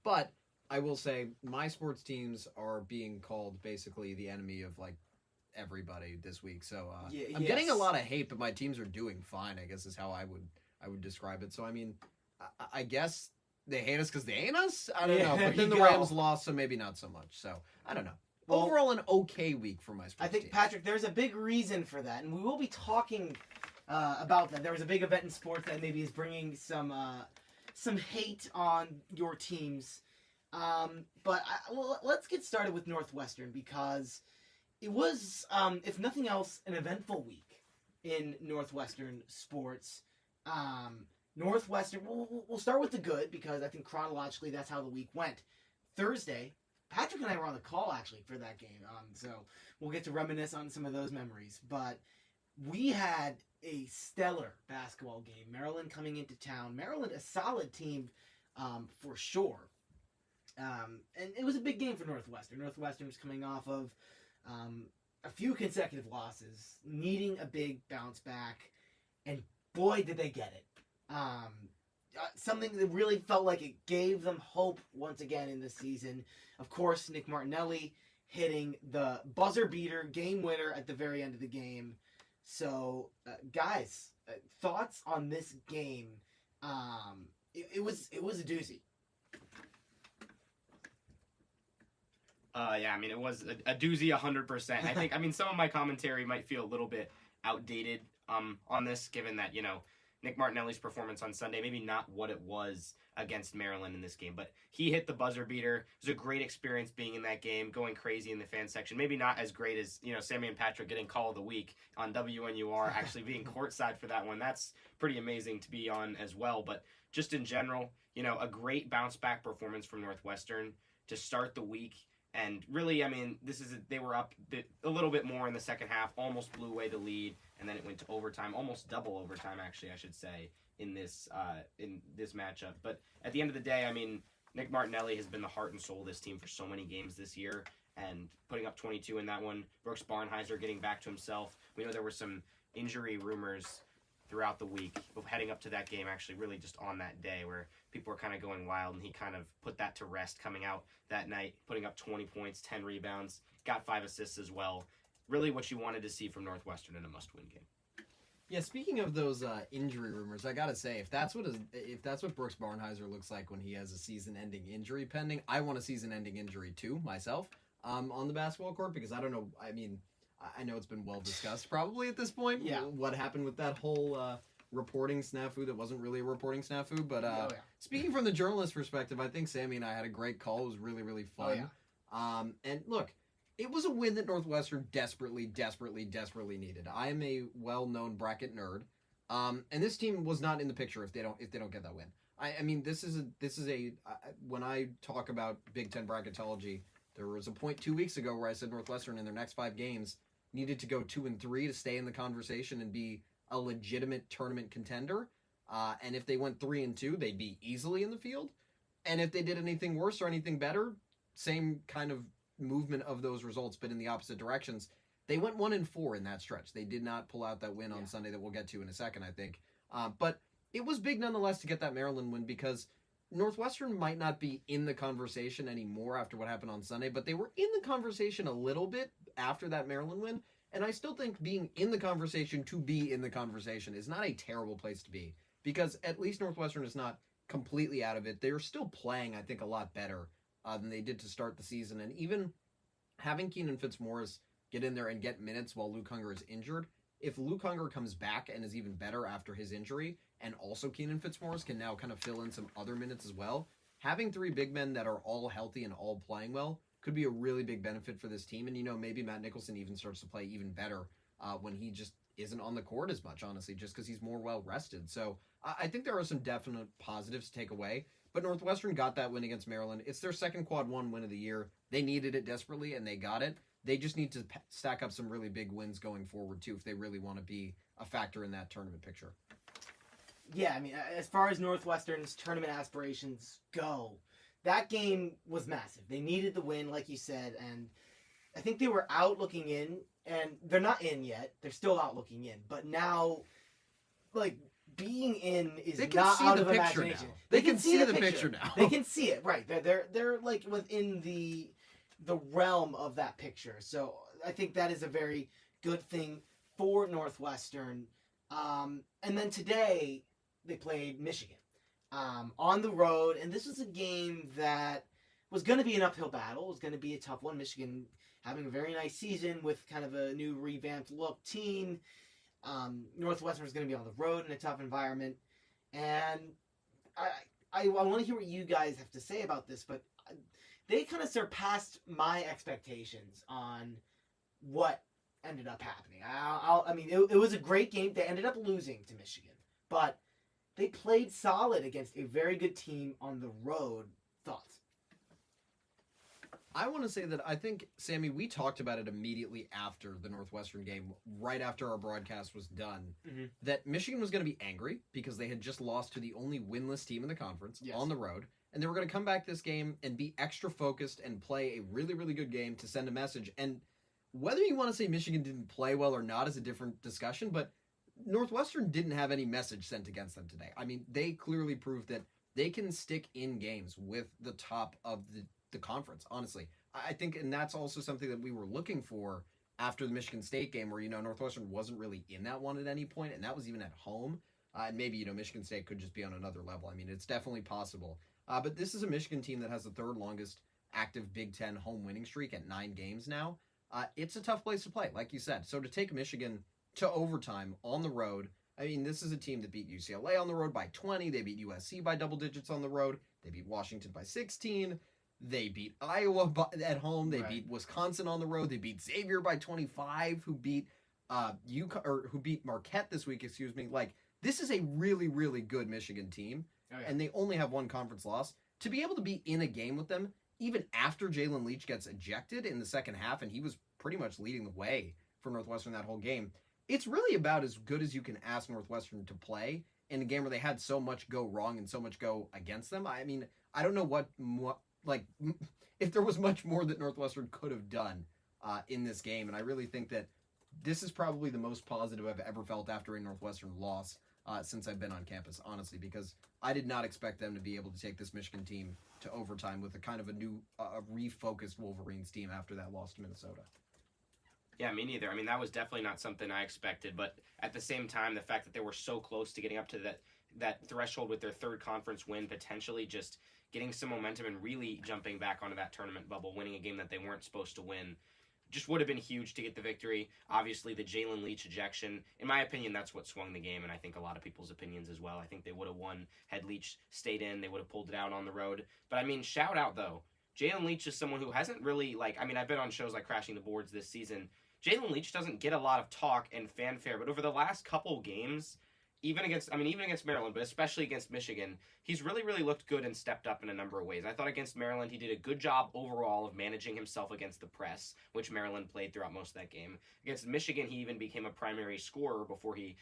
But I will say my sports teams are being called basically the enemy of like everybody this week. So I'm getting a lot of hate, but my teams are doing fine, I guess is how I would describe it. So I mean, I guess they hate us because they ain't us. I don't know. But then the Rams lost, so maybe not so much. So I don't know. Well, overall, an okay week for my sports I think, teams. Patrick, there's a big reason for that, and we will be talking about that. There was a big event in sports that maybe is bringing some hate on your teams. But let's get started with Northwestern because it was, if nothing else, an eventful week in Northwestern sports. Northwestern, we'll start with the good because I think chronologically that's how the week went. Thursday, Patrick and I were on the call actually for that game, so we'll get to reminisce on some of those memories. But we had a stellar basketball game. Maryland coming into town. Maryland, a solid team for sure. And it was a big game for Northwestern. Northwestern was coming off of a few consecutive losses, needing a big bounce back, and boy, did they get it. Something that really felt like it gave them hope once again in the season. Of course, Nick Martinelli hitting the buzzer beater, game winner at the very end of the game. So, guys, thoughts on this game? It was a doozy. Yeah, I mean, it was a doozy 100%. I think, I mean, some of my commentary might feel a little bit outdated on this, given that, you know, Nick Martinelli's performance on Sunday, maybe not what it was against Maryland in this game, but he hit the buzzer beater. It was a great experience being in that game, going crazy in the fan section. Maybe not as great as, you know, Sammy and Patrick getting call of the week on WNUR, actually being courtside for that one. That's pretty amazing to be on as well. But just in general, you know, a great bounce back performance from Northwestern to start the week. And really, I mean, they were up a little bit more in the second half, almost blew away the lead, and then it went to overtime, almost double overtime, actually, I should say, in this matchup. But at the end of the day, I mean, Nick Martinelli has been the heart and soul of this team for so many games this year, and putting up 22 in that one. Brooks Barnhizer getting back to himself. We know there were some injury rumors throughout the week, heading up to that game, actually, really just on that day, where people were kind of going wild, and he kind of put that to rest coming out that night, putting up 20 points, 10 rebounds, got 5 assists as well. Really what you wanted to see from Northwestern in a must-win game. Yeah, speaking of those injury rumors, I gotta say, if that's what Brooks Barnhizer looks like when he has a season-ending injury pending, I want a season-ending injury too myself on the basketball court, because I don't know. I mean, I know it's been well discussed probably at this point. Yeah. What happened with that whole reporting snafu that wasn't really a reporting snafu, but speaking from the journalist perspective, I think Sammy and I had a great call. It was really, really fun. And look, it was a win that Northwestern desperately needed. I am a well-known bracket nerd, and this team was not in the picture if they don't get that win. I mean, this is a when I talk about Big Ten bracketology, there was a point 2 weeks ago where I said Northwestern in their next 5 games needed to go 2-3 to stay in the conversation and be a legitimate tournament contender. And if they went 3-2, they'd be easily in the field. And if they did anything worse or anything better, same kind of movement of those results, but in the opposite directions. They went 1-4 in that stretch. They did not pull out that win on Sunday that we'll get to in a second, I think. But it was big nonetheless to get that Maryland win, because Northwestern might not be in the conversation anymore after what happened on Sunday, but they were in the conversation a little bit after that Maryland win. And I still think being in the conversation to be in the conversation is not a terrible place to be, because at least Northwestern is not completely out of it. They're still playing, I think, a lot better than they did to start the season. And even having Keenan Fitzmaurice get in there and get minutes while Luke Hunger is injured, if Luke Hunger comes back and is even better after his injury, and also Keenan Fitzmaurice can now kind of fill in some other minutes as well, having 3 big men that are all healthy and all playing well could be a really big benefit for this team. And, you know, maybe Matt Nicholson even starts to play even better when he just isn't on the court as much, honestly, just because he's more well-rested. So I think there are some definite positives to take away. But Northwestern got that win against Maryland. It's their second quad 1 win of the year. They needed it desperately, and they got it. They just need to stack up some really big wins going forward, too, if they really want to be a factor in that tournament picture. Yeah, I mean, as far as Northwestern's tournament aspirations go, that game was massive. They needed the win, like you said, and I think they were out looking in, and they're not in yet. They're still out looking in. But now, like, being in is They can not see out the of picture imagination. now. They can see the picture now. They can see it, right? They're like within the realm of that picture. So I think that is a very good thing for Northwestern. And then today they played Michigan on the road, and this was a game that was going to be an uphill battle. It was going to be a tough one. Michigan having a very nice season with kind of a new revamped look team. Northwestern was going to be on the road in a tough environment, and I want to hear what you guys have to say about this, but they kind of surpassed my expectations on what ended up happening. I mean, it was a great game. They ended up losing to Michigan, but they played solid against a very good team on the road. Thoughts? I want to say that I think, Sammy, we talked about it immediately after the Northwestern game, right after our broadcast was done, that Michigan was going to be angry because they had just lost to the only winless team in the conference on the road, and they were going to come back this game and be extra focused and play a really, really good game to send a message. And whether you want to say Michigan didn't play well or not is a different discussion, but Northwestern didn't have any message sent against them today. I mean, they clearly proved that they can stick in games with the top of the conference, honestly. I think, and that's also something that we were looking for after the Michigan State game where, Northwestern wasn't really in that one at any point, and that was even at home. And maybe, Michigan State could just be on another level. I mean, it's definitely possible. But this is a Michigan team that has the third longest active Big Ten home winning streak at 9 games now. It's a tough place to play, like you said. So to take Michigan to overtime on the road, I mean, this is a team that beat UCLA on the road by 20. They beat USC by double digits on the road. They beat Washington by 16. They beat Iowa at home. They beat Wisconsin on the road. They beat Xavier by 25, who beat who beat Marquette this week, excuse me. Like, this is a really, really good Michigan team, and they only have one conference loss. To be able to be in a game with them, even after Jalen Leach gets ejected in the second half, and he was pretty much leading the way for Northwestern that whole game, it's really about as good as you can ask Northwestern to play in a game where they had so much go wrong and so much go against them. I mean, I don't know if there was much more that Northwestern could have done in this game. And I really think that this is probably the most positive I've ever felt after a Northwestern loss since I've been on campus, honestly, because I did not expect them to be able to take this Michigan team to overtime with a kind of a new, refocused Wolverines team after that loss to Minnesota. Yeah, me neither. I mean, that was definitely not something I expected, but at the same time, the fact that they were so close to getting up to that threshold with their third conference win, potentially just getting some momentum and really jumping back onto that tournament bubble, winning a game that they weren't supposed to win, just would have been huge to get the victory. Obviously, the Jalen Leach ejection, in my opinion, that's what swung the game, and I think a lot of people's opinions as well. I think they would have won had Leach stayed in. They would have pulled it out on the road. But, I mean, shout out, though. Jalen Leach is someone who hasn't really, I've been on shows like Crashing the Boards this season. Jalen Leach doesn't get a lot of talk and fanfare, but over the last couple games, even against Maryland, but especially against Michigan, he's really, really looked good and stepped up in a number of ways. I thought against Maryland, he did a good job overall of managing himself against the press, which Maryland played throughout most of that game. Against Michigan, he even became a primary scorer before he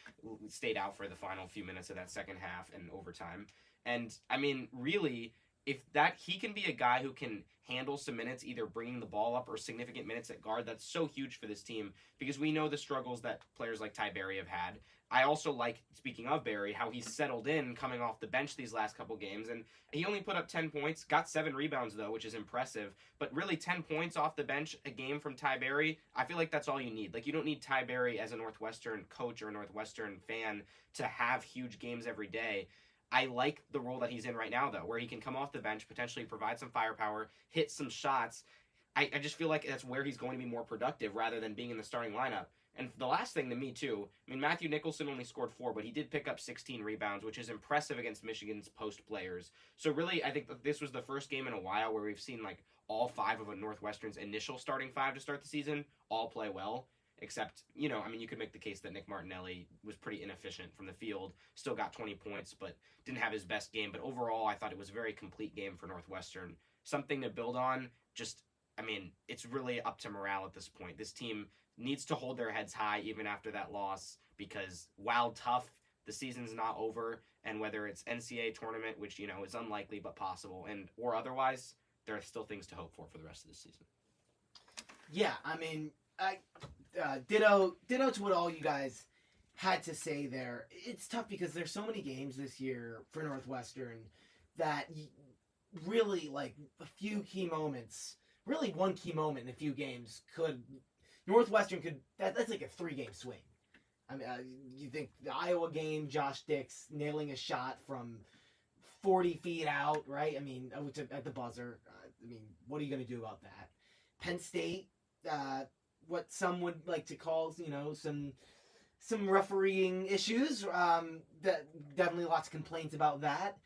stayed out for the final few minutes of that second half and overtime. And, I mean, really, he can be a guy who can handle some minutes, either bringing the ball up or significant minutes at guard, that's so huge for this team because we know the struggles that players like Ty Berry have had. I also like, speaking of Berry, how he's settled in coming off the bench these last couple games, and he only put up 10 points, got 7 rebounds, though, which is impressive, but really 10 points off the bench a game from Ty Berry, I feel like that's all you need. Like, you don't need Ty Berry as a Northwestern coach or a Northwestern fan to have huge games every day. I like the role that he's in right now, though, where he can come off the bench, potentially provide some firepower, hit some shots. I just feel like that's where he's going to be more productive rather than being in the starting lineup. And the last thing to me, too, I mean, Matthew Nicholson only scored 4, but he did pick up 16 rebounds, which is impressive against Michigan's post players. So really, I think that this was the first game in a while where we've seen, like, all 5 of a Northwestern's initial starting 5 to start the season all play well. Except, you could make the case that Nick Martinelli was pretty inefficient from the field, still got 20 points, but didn't have his best game. But overall, I thought it was a very complete game for Northwestern. Something to build on. It's really up to morale at this point. This team needs to hold their heads high even after that loss because while tough, the season's not over. And whether it's NCAA tournament, which, is unlikely but possible, or otherwise, there are still things to hope for the rest of the season. Yeah, ditto to what all you guys had to say there, it's tough because there's so many games this year for Northwestern that really, like, a few key moments, really one key moment in a few games Northwestern could, that's like a 3-game swing. I mean, you think the Iowa game, Josh Dix nailing a shot from 40 feet out, right? I mean, at the buzzer. I mean, what are you going to do about that? Penn State, what some would like to call, some refereeing issues. That definitely lots of complaints about that.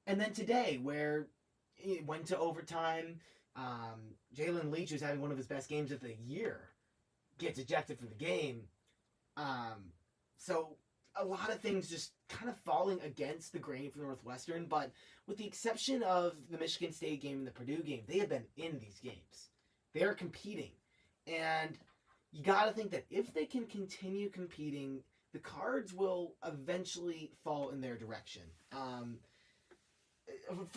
And then today, where it went to overtime, Jalen Leach, who's having one of his best games of the year, gets ejected from the game. So a lot of things just kind of falling against the grain for Northwestern, but with the exception of the Michigan State game and the Purdue game, they have been in these games. They are competing. And you got to think that if they can continue competing, the cards will eventually fall in their direction.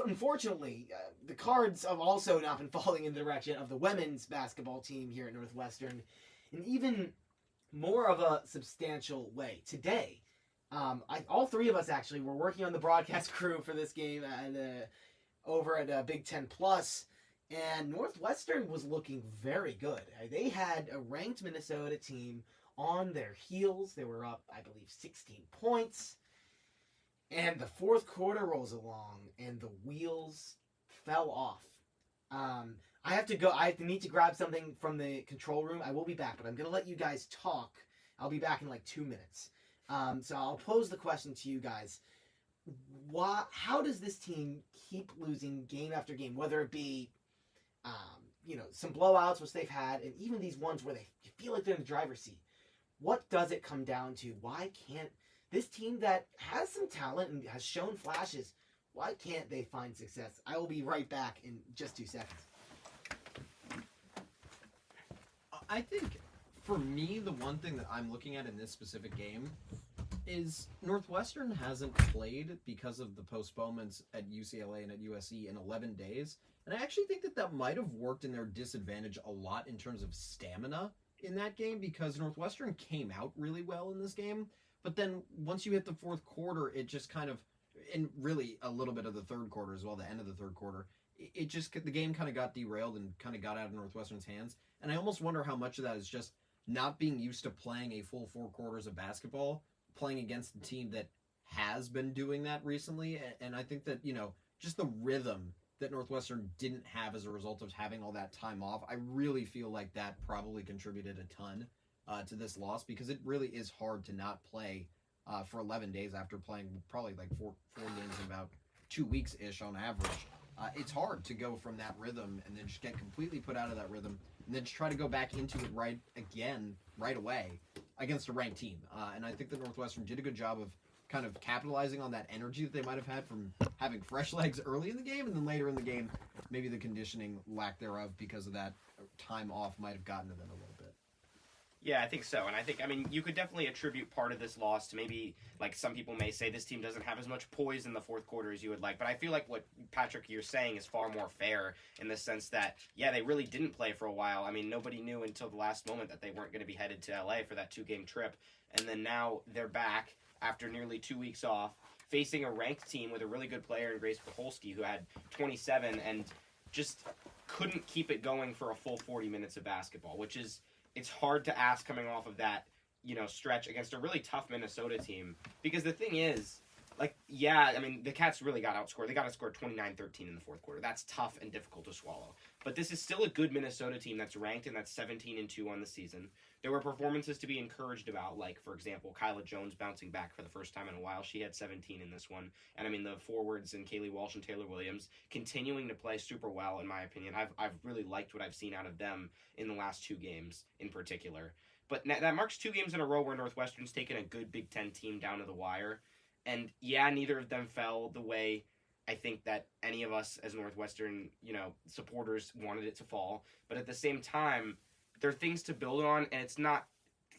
Unfortunately, the cards have also not been falling in the direction of the women's basketball team here at Northwestern, in even more of a substantial way. Today, all three of us actually were working on the broadcast crew for this game over at Big Ten Plus, and Northwestern was looking very good. They had a ranked Minnesota team on their heels. They were up, I believe, 16 points. And the fourth quarter rolls along, and the wheels fell off. I have to go. I need to grab something from the control room. I will be back, but I'm going to let you guys talk. I'll be back in like 2 minutes. So I'll pose the question to you guys. How does this team keep losing game after game, whether it be some blowouts, which they've had, and even these ones where you feel like they're in the driver's seat? What does it come down to? Why can't this team that has some talent and has shown flashes, why can't they find success? I will be right back in just 2 seconds. I think, for me, the one thing that I'm looking at in this specific game is Northwestern hasn't played because of the postponements at UCLA and at USC in 11 days. And I actually think that might have worked in their disadvantage a lot in terms of stamina in that game, because Northwestern came out really well in this game. But then once you hit the fourth quarter, it just kind of, and really a little bit of the third quarter as well, the end of the third quarter, the game kind of got derailed and kind of got out of Northwestern's hands. And I almost wonder how much of that is just not being used to playing a full 4 quarters of basketball, playing against a team that has been doing that recently. And I think that, just the rhythm that Northwestern didn't have as a result of having all that time off, I really feel like that probably contributed a ton to this loss, because it really is hard to not play for 11 days after playing probably like four games in about 2 weeks-ish on average. It's hard to go from that rhythm and then just get completely put out of that rhythm and then just try to go back into it right away against a ranked team. And I think that Northwestern did a good job of kind of capitalizing on that energy that they might have had from having fresh legs early in the game, and then later in the game, maybe the conditioning lack thereof because of that time off might have gotten to them a little bit. Yeah, I think so. And I mean, you could definitely attribute part of this loss to maybe, like some people may say, this team doesn't have as much poise in the fourth quarter as you would like. But I feel like what, Patrick, you're saying is far more fair in the sense that, yeah, they really didn't play for a while. I mean, nobody knew until the last moment that they weren't going to be headed to LA for that 2-game trip. And then now they're back after nearly 2 weeks off, facing a ranked team with a really good player in Grace Pucholski, who had 27 and just couldn't keep it going for a full 40 minutes of basketball, which is, it's hard to ask coming off of that, stretch against a really tough Minnesota team. Because the thing is, I mean, the Cats really got outscored. They got outscored 29-13 in the fourth quarter. That's tough and difficult to swallow. But this is still a good Minnesota team that's ranked, and that's 17-2 on the season. There were performances to be encouraged about, like, for example, Kyla Jones bouncing back for the first time in a while. She had 17 in this one. And, I mean, the forwards and Kaylee Walsh and Taylor Williams continuing to play super well, in my opinion. I've really liked what I've seen out of them in the last 2 games in particular. But that marks 2 games in a row where Northwestern's taken a good Big Ten team down to the wire. And, yeah, neither of them fell the way I think that any of us as Northwestern, supporters wanted it to fall. But at the same time, there are things to build on, and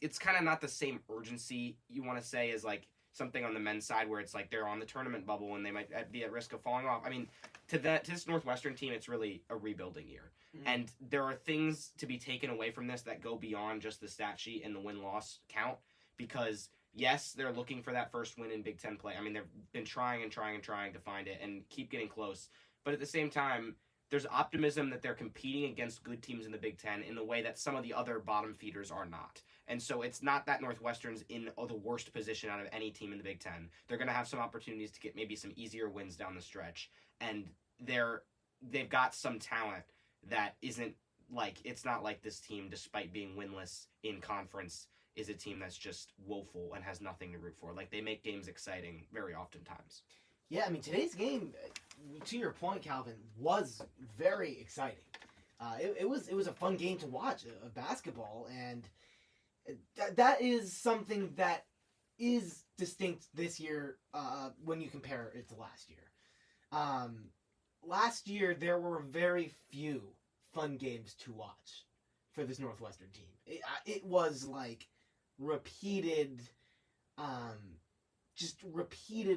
it's kind of not the same urgency you want to say as, like, something on the men's side where it's like they're on the tournament bubble and they might be at risk of falling off. I mean, to this Northwestern team, it's really a rebuilding year. Mm-hmm. And there are things to be taken away from this that go beyond just the stat sheet and the win-loss count, because yes, they're looking for that first win in Big Ten play. I mean, they've been trying to find it and keep getting close. But at the same time, there's optimism that they're competing against good teams in the Big Ten in the way that some of the other bottom feeders are not. And so it's not that Northwestern's in the worst position out of any team in the Big Ten. They're going to have some opportunities to get maybe some easier wins down the stretch. And they've got some talent that isn't like, it's not like this team, despite being winless in conference, is a team that's just woeful and has nothing to root for. Like, they make games exciting very oftentimes. Yeah, I mean, today's game, to your point, Calvin, was very exciting. It was a fun game to watch, of basketball, and that is something that is distinct this year when you compare it to last year. Last year, there were very few fun games to watch for this Northwestern team. It was like repeated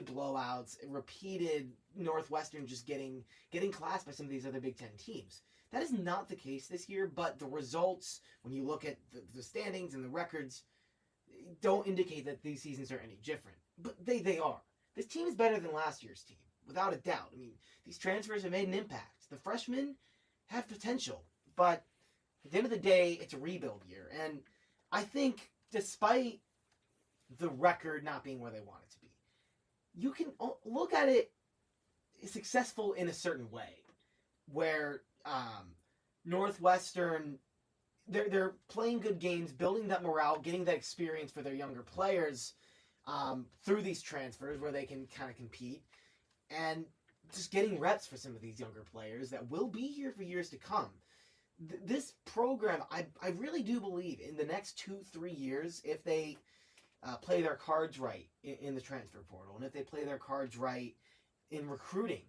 blowouts, repeated Northwestern just getting classed by some of these other Big Ten teams. That is not the case this year, but the results, when you look at the standings and the records, don't indicate that these seasons are any different. But they are. This team is better than last year's team, without a doubt. I mean, these transfers have made an impact. The freshmen have potential, but at the end of the day, it's a rebuild year. And I think despite the record not being where they want it to be, you can look at it successful in a certain way, where Northwestern, they're playing good games, building that morale, getting that experience for their younger players through these transfers where they can kind of compete, and just getting reps for some of these younger players that will be here for years to come. This program, I really do believe in the next 2-3 years, if they play their cards right in the transfer portal, and if they play their cards right in recruiting,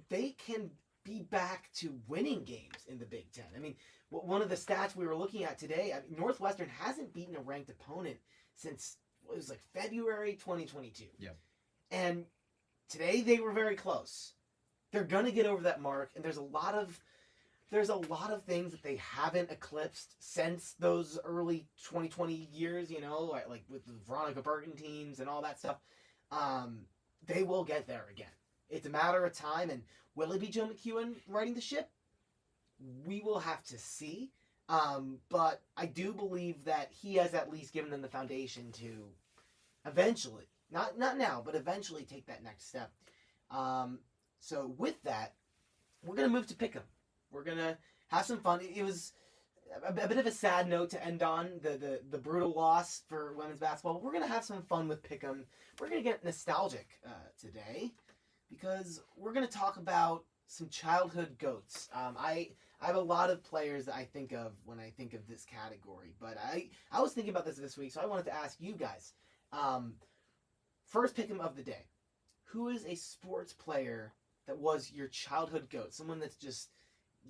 they can be back to winning games in the Big Ten. I mean, one of the stats we were looking at today, Northwestern hasn't beaten a ranked opponent since, it was like February 2022. Yeah. And today they were very close. They're going to get over that mark, and there's a lot of things that they haven't eclipsed since those early 2020 years, like with the Veronica Burton teams and all that stuff. They will get there again. It's a matter of time, and will it be Joe McEwen riding the ship? We will have to see. But I do believe that he has at least given them the foundation to eventually, not now, but eventually take that next step. So with that, we're going to move to Pick'em. We're going to have some fun. It was a bit of a sad note to end on, the brutal loss for women's basketball. But we're going to have some fun with Pick'em. We're going to get nostalgic today, because we're going to talk about some childhood GOATs. I have a lot of players that I think of when I think of this category, but I was thinking about this week, so I wanted to ask you guys. First Pick'em of the day. Who is a sports player that was your childhood GOAT? Someone that's just,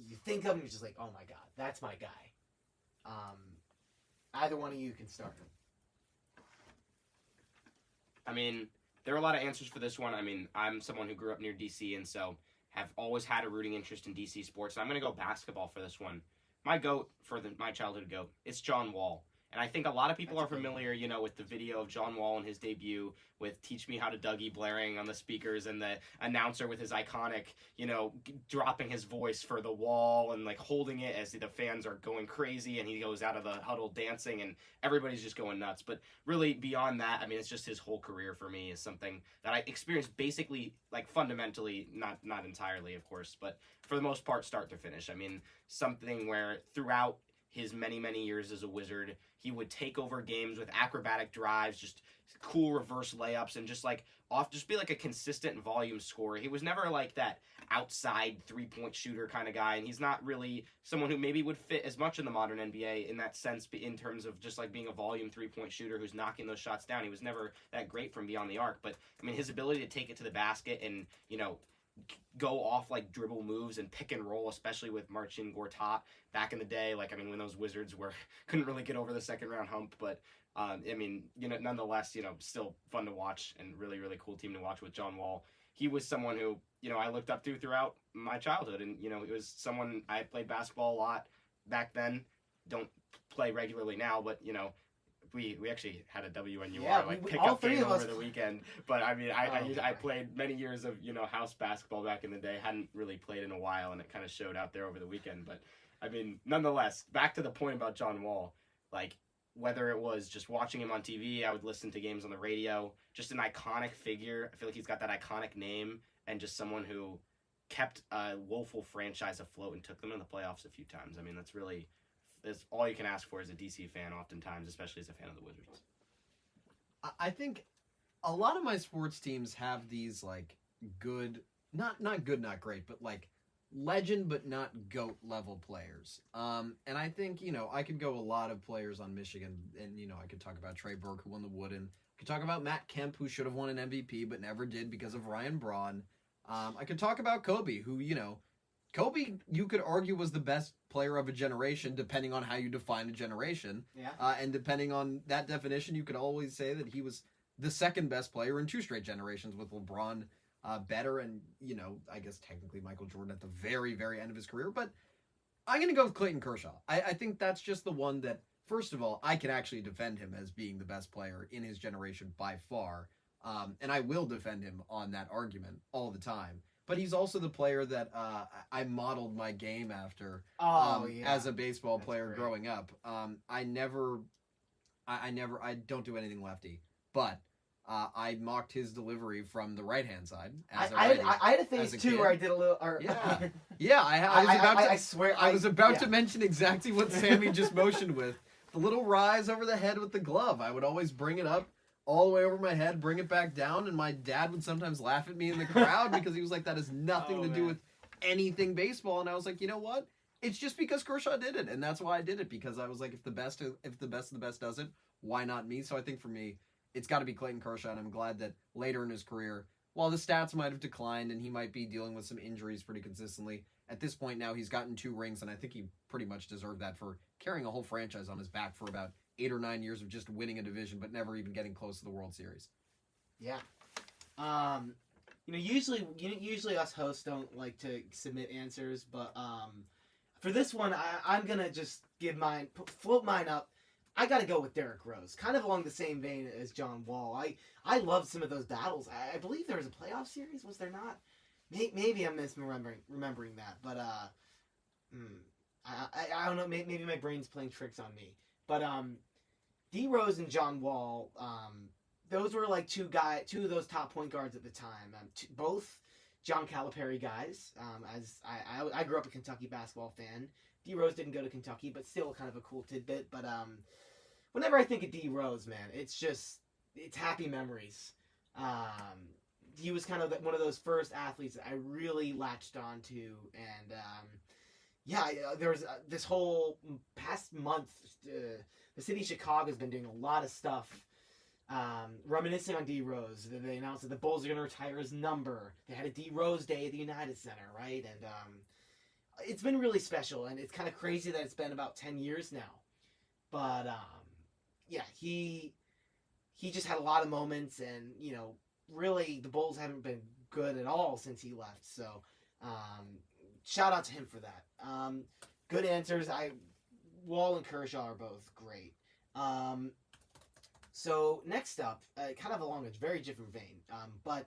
you think of and you're just like, oh my god, that's my guy. Either one of you can start. I mean, there are a lot of answers for this one. I mean, I'm someone who grew up near DC, and so have always had a rooting interest in DC sports. So I'm going to go basketball for this one. My GOAT, my childhood GOAT, it's John Wall. And I think a lot of people are familiar, with the video of John Wall in his debut with "Teach Me How to Dougie" blaring on the speakers, and the announcer with his iconic, dropping his voice for the wall and like holding it as the fans are going crazy, and he goes out of the huddle dancing and everybody's just going nuts. But really beyond that, I mean, it's just his whole career for me is something that I experienced basically, like fundamentally, not entirely, of course, but for the most part, start to finish. I mean, something where throughout his many, many years as a Wizard, he would take over games with acrobatic drives, just cool reverse layups, and just be like a consistent volume scorer. He was never like that outside three-point shooter kind of guy, and he's not really someone who maybe would fit as much in the modern NBA in that sense, in terms of just like being a volume three-point shooter who's knocking those shots down. He was never that great from beyond the arc, but I mean, his ability to take it to the basket and, go off like dribble moves and pick and roll, especially with Marcin Gortat back in the day. Like, I mean, when those Wizards couldn't really get over the second round hump, but I mean, nonetheless, still fun to watch and really, really cool team to watch with John Wall. He was someone who, I looked up to throughout my childhood, and, he was someone I played basketball a lot back then. Don't play regularly now, but, we actually had a WNUR Yeah, pickup game over the weekend. But I mean, I played many years of house basketball back in the day. Hadn't really played in a while, and it kind of showed out there over the weekend. But I mean, nonetheless, back to the point about John Wall, like whether it was just watching him on TV, I would listen to games on the radio. Just an iconic figure. I feel like he's got that iconic name, and just someone who kept a woeful franchise afloat and took them in the playoffs a few times. I mean, that's all you can ask for as a DC fan oftentimes, especially as a fan of the Wizards. I think a lot of my sports teams have these like good, not good, not great, but like legend but not GOAT level players. And I think, I could go a lot of players on Michigan, and I could talk about Trey Burke, who won the Wooden. I could talk about Matt Kemp, who should have won an MVP but never did because of Ryan Braun. I could talk about Kobe, who, Kobe, you could argue, was the best player of a generation, depending on how you define a generation. Yeah. And depending on that definition, you could always say that he was the second best player in 2 straight generations, with LeBron better, and, I guess technically Michael Jordan at the very, very end of his career. But I'm going to go with Clayton Kershaw. I think that's just the one that, first of all, I can actually defend him as being the best player in his generation by far. And I will defend him on that argument all the time. But he's also the player that I modeled my game after as a baseball player growing up. I don't do anything lefty, but I mocked his delivery from the right-hand side. I had a phase too where I did a little. Yeah. I swear I was about to mention exactly what Sammy just motioned with. The little rise over the head with the glove. I would always bring it up all the way over my head, bring it back down, and my dad would sometimes laugh at me in the crowd because he was like, that has nothing to do with anything baseball. And I was like, you know what? It's just because Kershaw did it, and that's why I did it, because I was like, if the best of the best does it, why not me? So I think for me, it's got to be Clayton Kershaw, and I'm glad that later in his career, while the stats might have declined and he might be dealing with some injuries pretty consistently, at this point now he's gotten 2 rings, and I think he pretty much deserved that for carrying a whole franchise on his back for about 8 or 9 years of just winning a division but never even getting close to the World Series. Yeah. Usually us hosts don't like to submit answers, but for this one, I'm gonna just float mine up. I gotta go with Derrick Rose, kind of along the same vein as John Wall. I loved some of those battles. I believe there was a playoff series, was there not? Maybe I'm remembering that, but I don't know. Maybe my brain's playing tricks on me. But D Rose and John Wall, those were like two of those top point guards at the time. Both John Calipari guys. As I grew up a Kentucky basketball fan. D Rose didn't go to Kentucky, but still kind of a cool tidbit. But whenever I think of D Rose, man, it's happy memories. He was kind of one of those first athletes that I really latched on to, and there was this whole past month. The city of Chicago has been doing a lot of stuff, reminiscing on D Rose. They announced that the Bulls are going to retire his number. They had a D Rose Day at the United Center, right? And it's been really special, and it's kind of crazy that it's been about 10 years now. But he just had a lot of moments, and really the Bulls haven't been good at all since he left. So shout out to him for that. Good answers. Wall and Kershaw are both great. So next up, kind of along a very different vein, but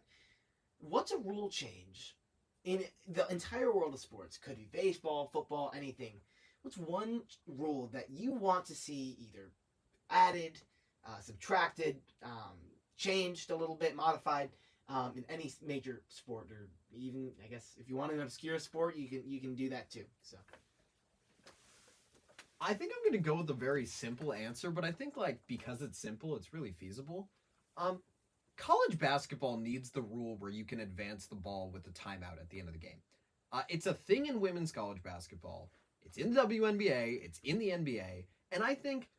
what's a rule change in the entire world of sports? Could be baseball, football, anything. What's one rule that you want to see either added, subtracted, changed a little bit, modified in any major sport, or even, I guess, if you want an obscure sport, you can do that too. So I think I'm going to go with a very simple answer, but I think because it's simple, it's really feasible. College basketball needs the rule where you can advance the ball with a timeout at the end of the game. It's a thing in women's college basketball. It's in the WNBA. It's in the NBA. And I think,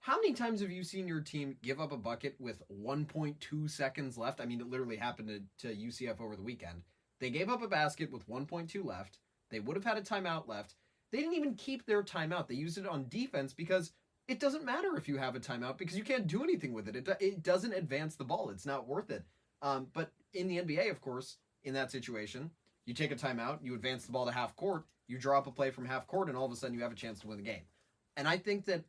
how many times have you seen your team give up a bucket with 1.2 seconds left? I mean, it literally happened to UCF over the weekend. They gave up a basket with 1.2 left. They would have had a timeout left. They didn't even keep their timeout. They used it on defense because it doesn't matter if you have a timeout because you can't do anything with it. It doesn't advance the ball. It's not worth it. But in the NBA, of course, in that situation, you take a timeout, you advance the ball to half court, you draw up a play from half court, and all of a sudden you have a chance to win the game. And I think that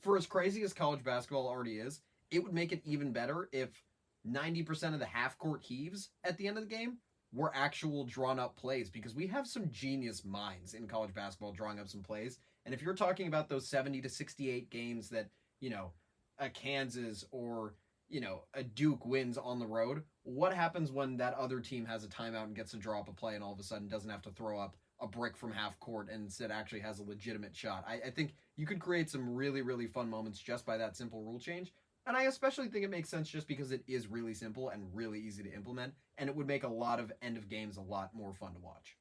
for as crazy as college basketball already is, it would make it even better if 90% of the half-court heaves at the end of the game were actual drawn-up plays, because we have some genius minds in college basketball drawing up some plays. And if you're talking about those 70 to 68 games that, a Kansas or, a Duke wins on the road, what happens when that other team has a timeout and gets to draw up a play and all of a sudden doesn't have to throw up a brick from half court and instead actually has a legitimate shot? I think you could create some really, really fun moments just by that simple rule change. And I especially think it makes sense just because it is really simple and really easy to implement, and it would make a lot of end of games a lot more fun to watch.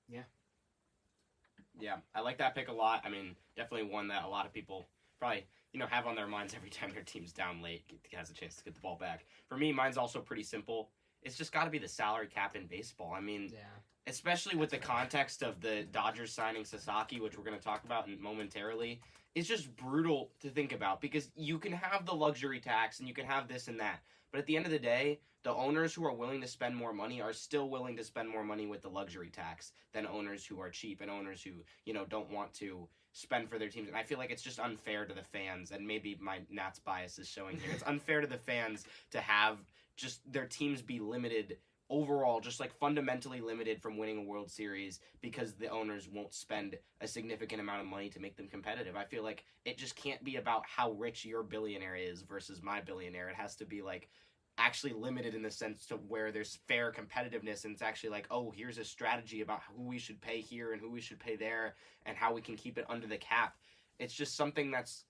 Yeah, I like that pick a lot. I mean, definitely one that a lot of people probably, have on their minds every time their team's down late, has a chance to get the ball back. For me, mine's also pretty simple. It's just got to be the salary cap in baseball. I mean, especially with the context of the Dodgers signing Sasaki, which we're going to talk about momentarily, it's just brutal to think about, because you can have the luxury tax and you can have this and that. But at the end of the day, the owners who are willing to spend more money are still willing to spend more money with the luxury tax than owners who are cheap and owners who, don't want to spend for their teams. And I feel like it's just unfair to the fans, and maybe my Nats bias is showing here. It's unfair to the fans to have just their teams be limited overall, just like fundamentally limited from winning a World Series because the owners won't spend a significant amount of money to make them competitive. I feel like it just can't be about how rich your billionaire is versus my billionaire. It has to be like actually limited in the sense to where there's fair competitiveness, and it's actually like, oh, here's a strategy about who we should pay here and who we should pay there and how we can keep it under the cap. It's just something that's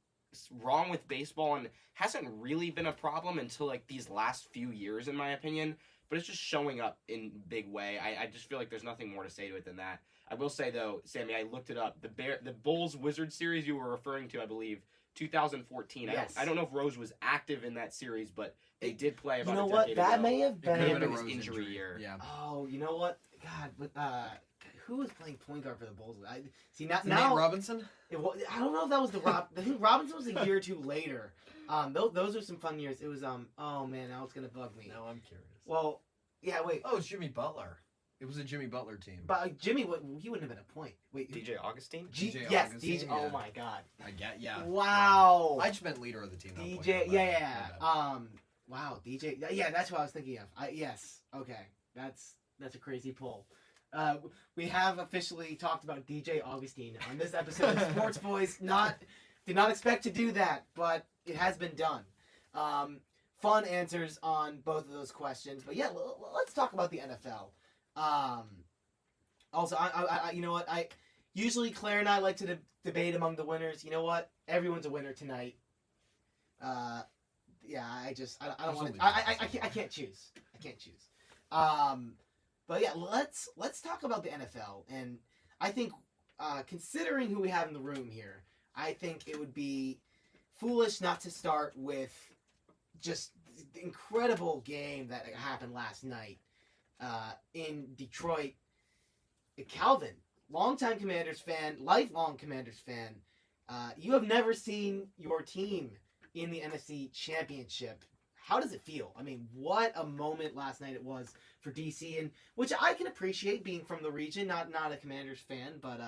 wrong with baseball and hasn't really been a problem until like these last few years, in my opinion. But it's just showing up in big way. I just feel like there's nothing more to say to it than that. I will say, though, Sammy, I looked it up. The Bulls-Wizards series you were referring to, I believe, 2014. Yes. I don't know if Rose was active in that series, but they did play about a decade what? ago. That may have It could have been been his injury year. Yeah. Oh, you know what? God, but who was playing point guard for the Bulls? Nate Now Robinson? I don't know if that was I think Robinson was a year or two later. Those are some fun years. It was oh man, now it's gonna bug me. Now I'm curious. Well, yeah, wait. Oh, it's Jimmy Butler. It was a Jimmy Butler team. But Jimmy, he wouldn't have been a point. Wait, DJ Augustine? Yes, Augustine, DJ. yeah. Oh my God. I get, yeah. Wow. I just meant leader of the team. not point DJ, guard, yeah. my bad. Wow, DJ. Yeah, that's what I was thinking of. Yes. Okay. That's a crazy pull. We have officially talked about DJ Augustine on this episode of Sports Voice. Did not expect to do that, but it has been done. Fun answers on both of those questions. But yeah, let's talk about the NFL. Also, I you know what? Usually Claire and I like to debate among the winners. You know what? Everyone's a winner tonight. Yeah, I don't want to. I can't choose. I can't choose. But yeah, let's talk about the NFL. And I think, considering who we have in the room here, I think it would be foolish not to start with just the incredible game that happened last night in Detroit. Calvin, longtime Commanders fan, lifelong Commanders fan, you have never seen your team in the NFC Championship. How does it feel? I mean, what a moment last night it was for DC, and which I can appreciate being from the region, not a Commanders fan, but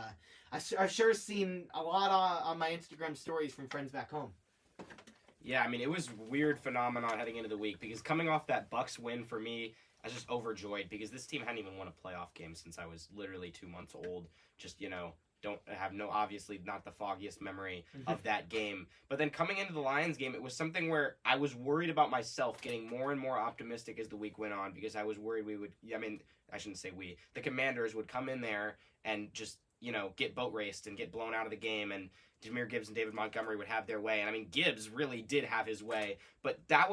I've sure seen a lot on my Instagram stories from friends back home. Yeah, I mean, it was a weird phenomenon heading into the week because coming off that Bucs win for me, I was just overjoyed because this team hadn't even won a playoff game since I was literally 2 months old. Just, obviously not the foggiest memory of that game. But then coming into the Lions game, it was something where I was worried about myself getting more and more optimistic as the week went on because I was worried I shouldn't say the Commanders would come in there and just, get boat raced and get blown out of the game, and Jahmyr Gibbs and David Montgomery would have their way. And I mean, Gibbs really did have his way, but that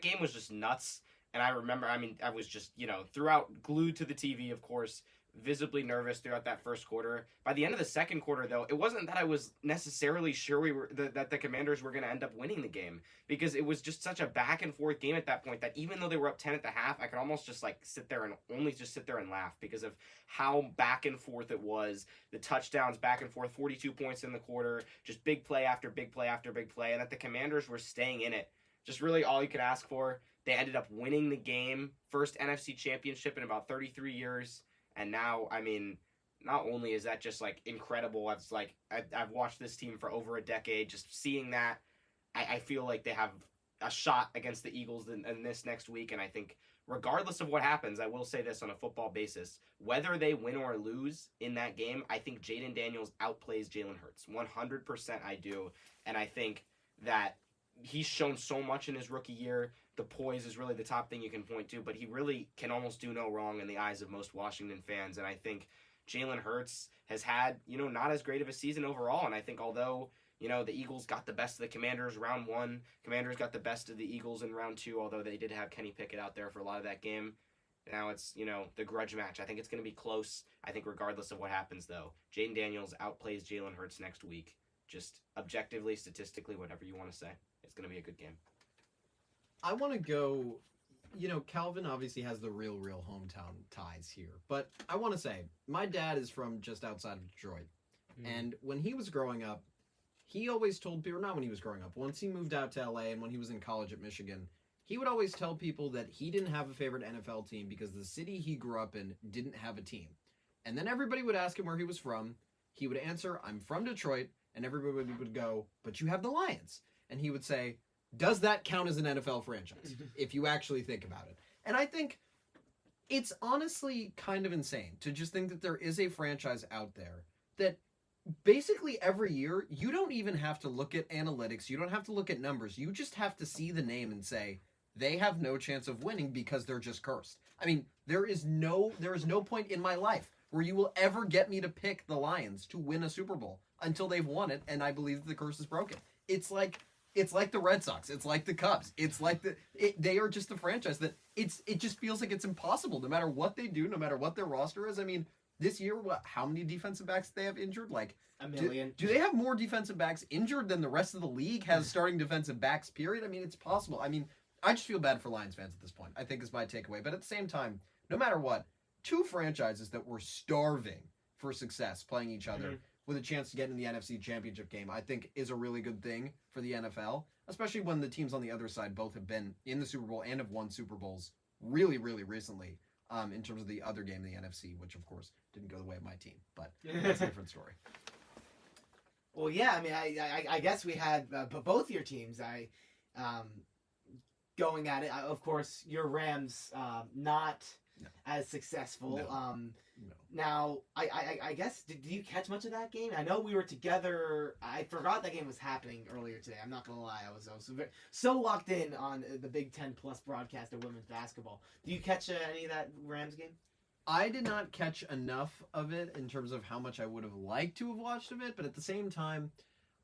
game was just nuts. And I remember, I was just, throughout glued to the TV, of course, visibly nervous throughout that first quarter. By the end of the second quarter, though, it wasn't that I was necessarily sure that the Commanders were going to end up winning the game, because it was just such a back and forth game at that point that even though they were up 10 at the half, I could almost just sit there and laugh because of how back and forth it was. The touchdowns back and forth, 42 points in the quarter, just big play after big play after big play, and that the Commanders were staying in it. Just really all you could ask for. They ended up winning the game, first NFC championship in about 33 years. And now, I mean, not only is that just incredible, I've watched this team for over a decade, just seeing that, I feel like they have a shot against the Eagles in this next week, and I think regardless of what happens, I will say this on a football basis, whether they win or lose in that game, I think Jaden Daniels outplays Jalen Hurts. 100% I do, and I think that he's shown so much in his rookie year. The poise is really the top thing you can point to, but he really can almost do no wrong in the eyes of most Washington fans, and I think Jalen Hurts has had, not as great of a season overall, and I think although the Eagles got the best of the Commanders round 1. Commanders got the best of the Eagles in round 2, although they did have Kenny Pickett out there for a lot of that game. Now it's, the grudge match. I think it's going to be close. I think regardless of what happens, though, Jaden Daniels outplays Jalen Hurts next week. Just objectively, statistically, whatever you want to say. It's going to be a good game. I want to go, Calvin obviously has the real hometown ties here. But I want to say, my dad is from just outside of Detroit. And when he was growing up, he always told people, not when he was growing up, once he moved out to LA and when he was in college at Michigan, he would always tell people that he didn't have a favorite NFL team because the city he grew up in didn't have a team. And then everybody would ask him where he was from. He would answer, I'm from Detroit. And everybody would go, but you have the Lions. And he would say, does that count as an NFL franchise? If you actually think about it. And I think it's honestly kind of insane to just think that there is a franchise out there that basically every year, you don't even have to look at analytics. You don't have to look at numbers. You just have to see the name and say, they have no chance of winning because they're just cursed. I mean, there is no point in my life where you will ever get me to pick the Lions to win a Super Bowl until they've won it, and I believe that the curse is broken. It's like the Red Sox. It's like the Cubs. It's like they are just the franchise that it just feels like it's impossible no matter what they do, no matter what their roster is. I mean, this year, how many defensive backs do they have injured? Like a million. Do they have more defensive backs injured than the rest of the league has starting defensive backs, period? I mean, it's possible. I mean, I just feel bad for Lions fans at this point, I think is my takeaway. But at the same time, no matter what, two franchises that were starving for success playing each other with a chance to get in the NFC Championship game, I think is a really good thing for the NFL, especially when the teams on the other side both have been in the Super Bowl and have won Super Bowls really, really recently. In terms of the other game in the NFC, which of course didn't go the way of my team, but that's a different story. Well, yeah, I mean, I guess we had both your teams. Going at it. Of course, your Rams not as successful. No. Now, I guess, did you catch much of that game? I know we were together. I forgot that game was happening earlier today. I'm not going to lie. I was so locked in on the Big Ten Plus broadcast of women's basketball. Do you catch any of that Rams game? I did not catch enough of it in terms of how much I would have liked to have watched of it, but at the same time,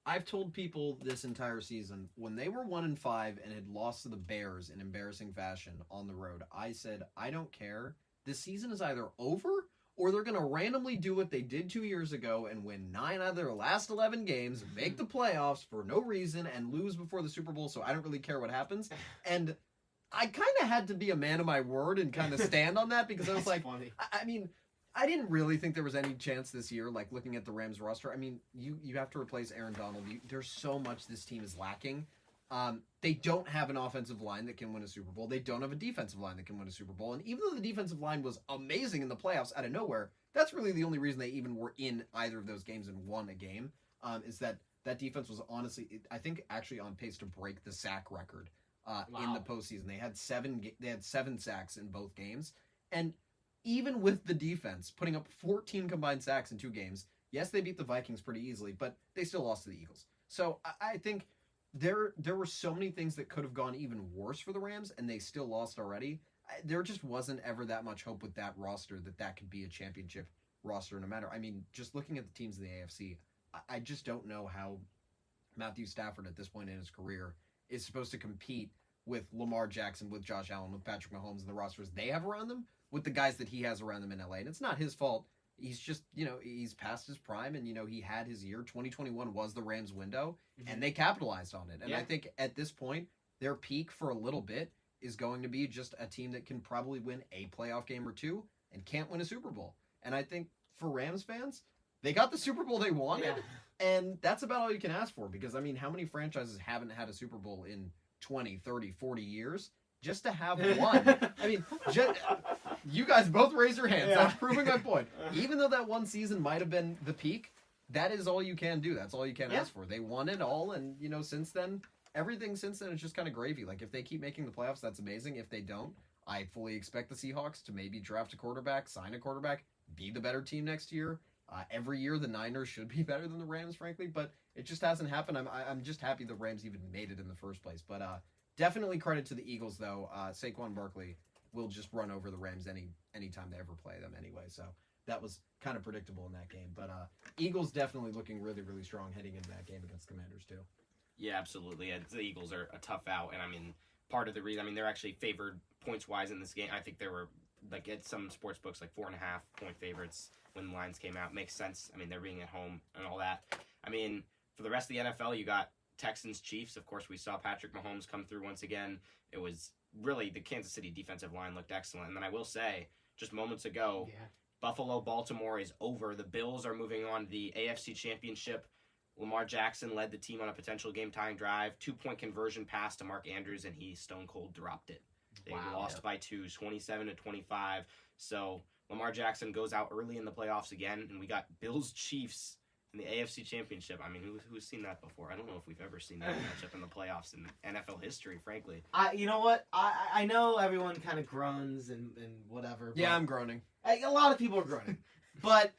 I've told people this entire season, when they were 1-5 and had lost to the Bears in embarrassing fashion on the road, I said, I don't care. This season is either over or they're going to randomly do what they did 2 years ago and win 9 out of their last 11 games, make the playoffs for no reason, and lose before the Super Bowl, so I don't really care what happens. And I kind of had to be a man of my word and kind of stand on that because I was like, funny. I mean, I didn't really think there was any chance this year, like looking at the Rams roster. I mean, you have to replace Aaron Donald. There's so much this team is lacking. They don't have an offensive line that can win a Super Bowl. They don't have a defensive line that can win a Super Bowl. And even though the defensive line was amazing in the playoffs out of nowhere, that's really the only reason they even were in either of those games and won a game, is that defense was honestly, I think, actually on pace to break the sack record in the postseason. They had 7 sacks in both games. And even with the defense putting up 14 combined sacks in 2 games, yes, they beat the Vikings pretty easily, but they still lost to the Eagles. So I think there were so many things that could have gone even worse for the Rams, and they still lost already. There just wasn't ever that much hope with that roster that could be a championship roster no matter. I mean, just looking at the teams in the AFC, I just don't know how Matthew Stafford at this point in his career is supposed to compete with Lamar Jackson, with Josh Allen, with Patrick Mahomes, and the rosters they have around them, with the guys that he has around them in LA. And it's not his fault. He's just, he's past his prime, and, he had his year. 2021 was the Rams' window, and they capitalized on it. And I think at this point, their peak for a little bit is going to be just a team that can probably win a playoff game or 2 and can't win a Super Bowl. And I think for Rams fans, they got the Super Bowl they wanted, and that's about all you can ask for. Because, I mean, how many franchises haven't had a Super Bowl in 20, 30, 40 years? Just to have one. I mean, you guys both raise your hands. That's proving my point. Even though that one season might have been the peak, that is all you can do. That's all you can ask for. They won it all, and, since then, everything since then is just kind of gravy. Like, if they keep making the playoffs, that's amazing. If they don't, I fully expect the Seahawks to maybe draft a quarterback, sign a quarterback, be the better team next year. Every year, the Niners should be better than the Rams, frankly, but it just hasn't happened. I'm just happy the Rams even made it in the first place. But definitely credit to the Eagles, though. Saquon Barkley will just run over the Rams anytime they ever play them anyway. So that was kind of predictable in that game. But Eagles definitely looking really, really strong heading into that game against Commanders, too. Yeah, absolutely. The Eagles are a tough out, and I mean, part of the reason, they're actually favored points-wise in this game. I think there were, like, at some sports books, like 4.5-point favorites when the lines came out. Makes sense. I mean, they're being at home and all that. I mean, for the rest of the NFL, you got Texans, Chiefs. Of course, we saw Patrick Mahomes come through once again. It was really, the Kansas City defensive line looked excellent. And then I will say, just moments ago, Buffalo, Baltimore is over. The Bills are moving on to the AFC Championship. Lamar Jackson led the team on a potential game-tying drive. 2-point conversion pass to Mark Andrews, and he stone-cold dropped it. They lost by 27-25. So Lamar Jackson goes out early in the playoffs again, and we got Bills-Chiefs in the AFC Championship. I mean, who's seen that before? I don't know if we've ever seen that matchup in the playoffs in NFL history, frankly. You know what? I know everyone kind of groans and whatever. Yeah, I'm groaning. A lot of people are groaning. But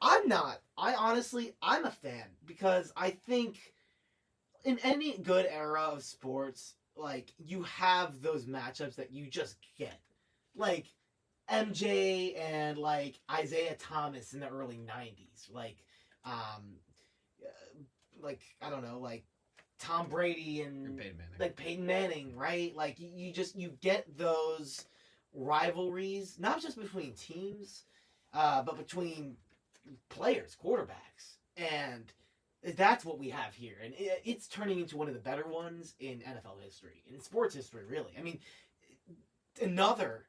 I'm not. I'm a fan because I think in any good era of sports, like, you have those matchups that you just get. Like, MJ and, like, Isaiah Thomas in the early 90s. Like, I don't know, like, Tom Brady and Peyton Manning. Like, Peyton Manning, right? Like, you get those rivalries, not just between teams, but between players, quarterbacks. And that's what we have here. And it's turning into one of the better ones in NFL history, in sports history, really. I mean, another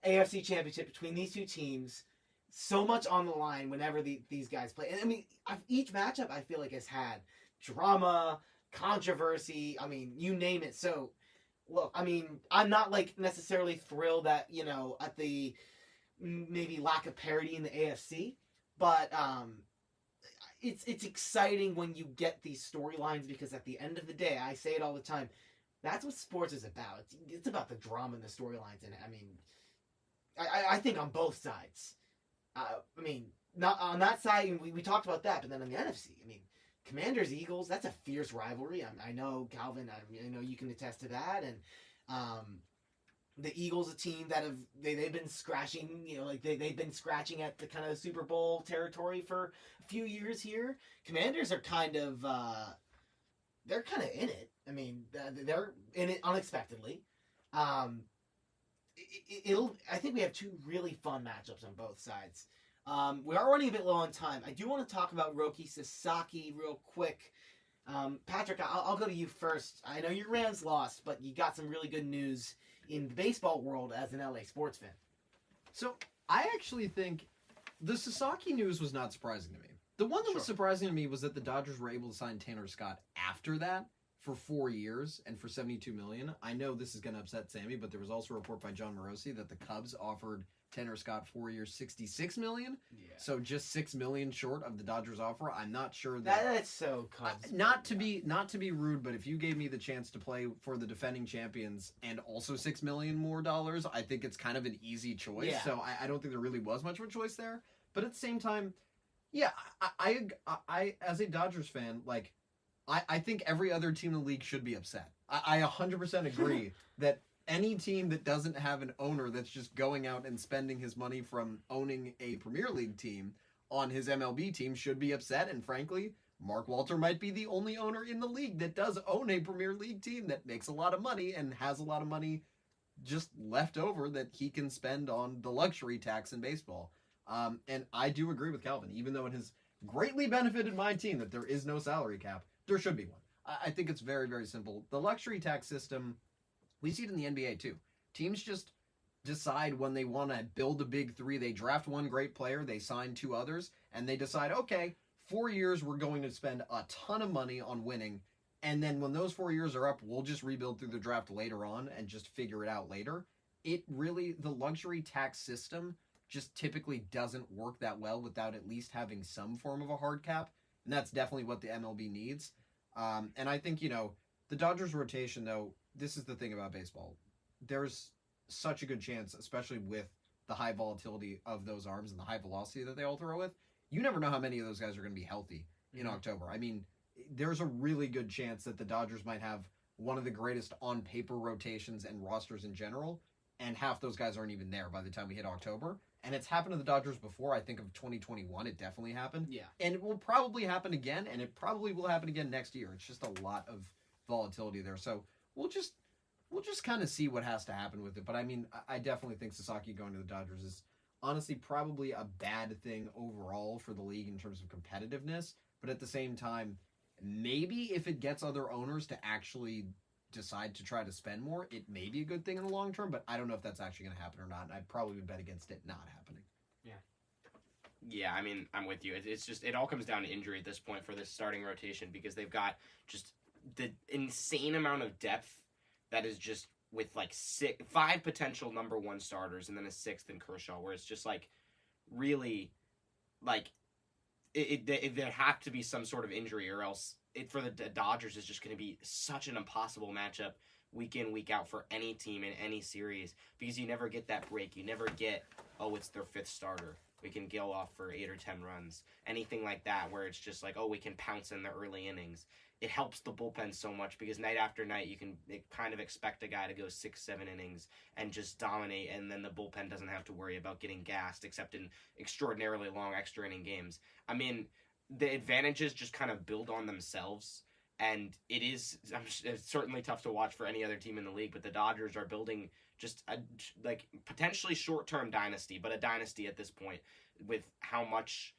AFC championship between these two teams, so much on the line whenever these guys play. And I mean, each matchup I feel like has had drama, controversy, I mean, you name it. So, look, I mean, I'm not, like, necessarily thrilled at, at the maybe lack of parity in the AFC, but it's exciting when you get these storylines, because at the end of the day, I say it all the time, that's what sports is about. It's about the drama and the storylines, and I mean, I think on both sides. I mean, not on that side, and we talked about that, but then on the NFC, I mean, Commanders, Eagles, that's a fierce rivalry. I know, Calvin, I know you can attest to that, and the Eagles, a team that they've been scratching, they've been scratching at the kind of Super Bowl territory for a few years here. Commanders are kind of in it. I mean, they're in it unexpectedly. I think we have two really fun matchups on both sides. We are running a bit low on time. I do want to talk about Roki Sasaki real quick. Patrick, I'll go to you first. I know your Rams lost, but you got some really good news in the baseball world as an LA sports fan. So I actually think the Sasaki news was not surprising to me. The one that was surprising to me was that the Dodgers were able to sign Tanner Scott after that for 4 years and for $72 million. I know this is going to upset Sammy, but there was also a report by John Morosi that the Cubs offered Tanner Scott 4 years, $66 million. Yeah. So just $6 million short of the Dodgers offer. I'm not sure that's so Cubs. Not to be rude, but if you gave me the chance to play for the defending champions and also $6 million more dollars, I think it's kind of an easy choice. Yeah. So I don't think there really was much of a choice there. But at the same time, yeah, I as a Dodgers fan, like, I think every other team in the league should be upset. I 100% agree that any team that doesn't have an owner that's just going out and spending his money from owning a Premier League team on his MLB team should be upset. And frankly, Mark Walter might be the only owner in the league that does own a Premier League team that makes a lot of money and has a lot of money just left over that he can spend on the luxury tax in baseball. And I do agree with Calvin, even though it has greatly benefited my team that there is no salary cap, there should be one. I think it's very, very simple. The luxury tax system, we see it in the NBA too. Teams just decide when they want to build a big three. They draft one great player, they sign two others, and they decide, okay, 4 years we're going to spend a ton of money on winning, and then when those 4 years are up, we'll just rebuild through the draft later on and just figure it out later. The luxury tax system just typically doesn't work that well without at least having some form of a hard cap, and that's definitely what the MLB needs. And I think, The Dodgers rotation, though, this is the thing about baseball. There's such a good chance, especially with the high volatility of those arms and the high velocity that they all throw with. You never know how many of those guys are going to be healthy in October. I mean, there's a really good chance that the Dodgers might have one of the greatest on-paper rotations and rosters in general, and half those guys aren't even there by the time we hit October. And it's happened to the Dodgers before. I think of 2021, it definitely happened. Yeah. And it will probably happen again, and it probably will happen again next year. It's just a lot of volatility there. So we'll just kind of see what has to happen with it. But I mean, I definitely think Sasaki going to the Dodgers is honestly probably a bad thing overall for the league in terms of competitiveness. But at the same time, maybe if it gets other owners to actually decide to try to spend more, it may be a good thing in the long term, but I don't know if that's actually going to happen or not. I'd probably bet against it not happening. Yeah, I mean, I'm with you. It's just, it all comes down to injury at this point for this starting rotation, because they've got just the insane amount of depth that is just with like 5 potential number 1 starters and then a 6th in Kershaw, where it's just like really like there have to be some sort of injury, or else for the Dodgers is just going to be such an impossible matchup week in, week out for any team in any series, because you never get that break. You never get, oh, it's their 5th starter, we can go off for 8 or 10 runs, anything like that, where it's just like, oh, we can pounce in the early innings. It helps the bullpen so much, because night after night you can kind of expect a guy to go 6-7 innings and just dominate, and then the bullpen doesn't have to worry about getting gassed, except in extraordinarily long extra inning games. I mean, the advantages just kind of build on themselves, and it's certainly tough to watch for any other team in the league, but the Dodgers are building just a like potentially short-term dynasty, but a dynasty at this point, with how much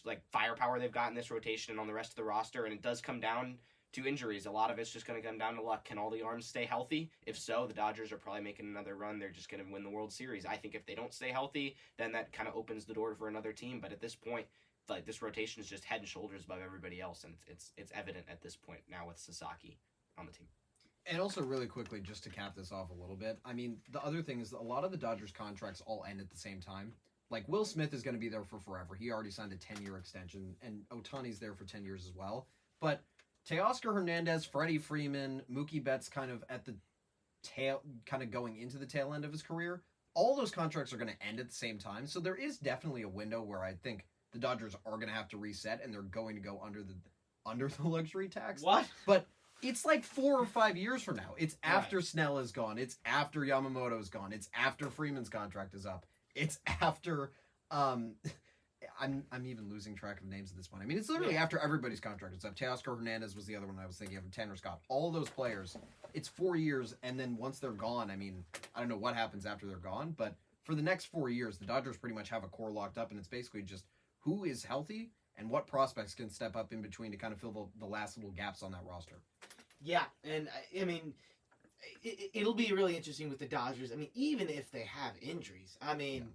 like firepower they've got in this rotation and on the rest of the roster. And it does come down to injuries. A lot of it's just going to come down to luck. Can all the arms stay healthy? If so, the Dodgers are probably making another run. They're just going to win the World Series. I think if they don't stay healthy, then that kind of opens the door for another team. But at this point, like, this rotation is just head and shoulders above everybody else, and it's evident at this point now with Sasaki on the team. And also, really quickly, just to cap this off a little bit, I mean, the other thing is that a lot of the Dodgers contracts all end at the same time. Like, Will Smith is going to be there for forever. He already signed a 10-year extension, and Ohtani's there for 10 years as well. But Teoscar Hernandez, Freddie Freeman, Mookie Betts kind of at the tail, kind of going into the tail end of his career, all those contracts are going to end at the same time. So there is definitely a window where I think the Dodgers are going to have to reset, and they're going to go under the luxury tax. What? But it's like 4 or 5 years from now. It's after Snell is gone. It's after Yamamoto's gone. It's after Freeman's contract is up. It's after I'm even losing track of names at this point. I mean, it's literally after everybody's contract is up. Teoscar Hernandez was the other one I was thinking of, Tanner Scott. All those players, it's 4 years, and then once they're gone, I mean, I don't know what happens after they're gone, but for the next 4 years, the Dodgers pretty much have a core locked up, and it's basically just who is healthy and what prospects can step up in between to kind of fill the last little gaps on that roster. Yeah, and I mean, it'll be really interesting with the Dodgers. I mean, even if they have injuries, I mean,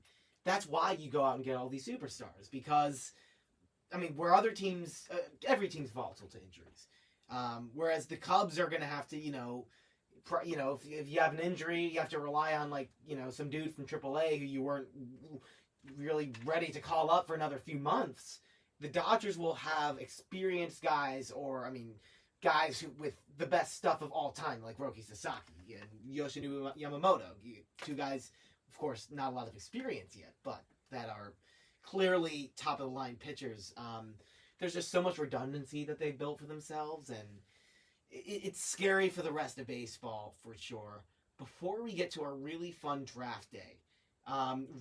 that's why you go out and get all these superstars, because, I mean, where other teams, every team's volatile to injuries. Whereas the Cubs are going to have to, if you have an injury, you have to rely on, like, some dude from AAA who you weren't really ready to call up for another few months. The Dodgers will have experienced guys, or, I mean, guys who with the best stuff of all time, like Roki Sasaki and Yoshinobu Yamamoto. 2 guys, of course, not a lot of experience yet, but that are clearly top-of-the-line pitchers. There's just so much redundancy that they've built for themselves, and it's scary for the rest of baseball, for sure. Before we get to our really fun draft day,